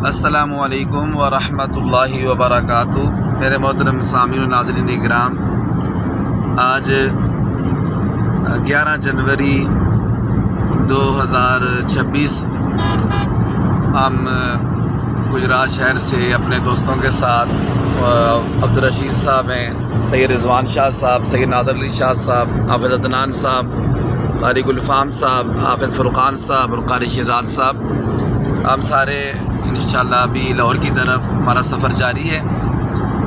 السلام علیکم ورحمۃ اللہ وبرکاتہ۔ میرے محترم سامعین و ناظرین اکرام، آج 11 جنوری 2026 ہم گجرات شہر سے اپنے دوستوں کے ساتھ عبدالرشید صاحب ہیں، سید رضوان شاہ صاحب، سید ناظر علی شاہ صاحب، حافظ عدنان صاحب، قاری گلفام صاحب، حافظ فرقان صاحب اور قاری شہزاد صاحب، ہم سارے انشاءاللہ ابھی لاہور کی طرف ہمارا سفر جاری ہے۔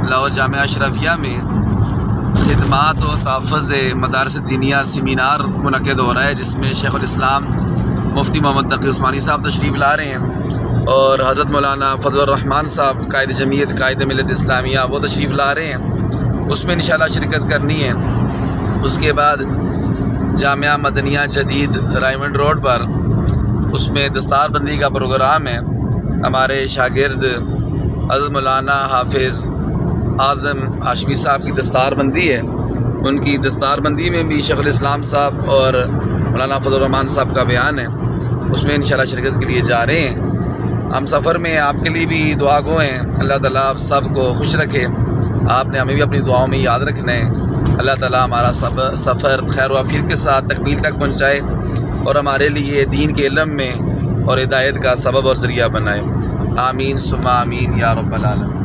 لاہور جامعہ اشرفیہ میں خدمات و تحفظ مدارس دینیہ سیمینار منعقد ہو رہا ہے، جس میں شیخ الاسلام مفتی محمد تقی عثمانی صاحب تشریف لا رہے ہیں اور حضرت مولانا فضل الرحمان صاحب قائد جمعیت قائد ملت اسلامیہ وہ تشریف لا رہے ہیں، اس میں انشاءاللہ شرکت کرنی ہے۔ اس کے بعد جامعہ مدنیہ جدید رائمنڈ روڈ پر اس میں دستار بندی کا پروگرام ہے۔ ہمارے شاگرد حضرت مولانا حافظ اعظم ہاشمی صاحب کی دستار بندی ہے، ان کی دستار بندی میں بھی شیخ الاسلام صاحب اور مولانا فضل الرحمان صاحب کا بیان ہے، اس میں انشاءاللہ شرکت کے لیے جا رہے ہیں۔ ہم سفر میں آپ کے لیے بھی دعا گو ہیں، اللہ تعالیٰ آپ سب کو خوش رکھے، آپ نے ہمیں بھی اپنی دعاؤں میں یاد رکھنا ہے۔ اللہ تعالیٰ ہمارا سفر خیر و عافیت کے ساتھ تکمیل تک پہنچائے اور ہمارے لیے دین کے علم میں اور ہدایت کا سبب اور ذریعہ بنائے۔ آمین ثم آمین یا رب العالمین۔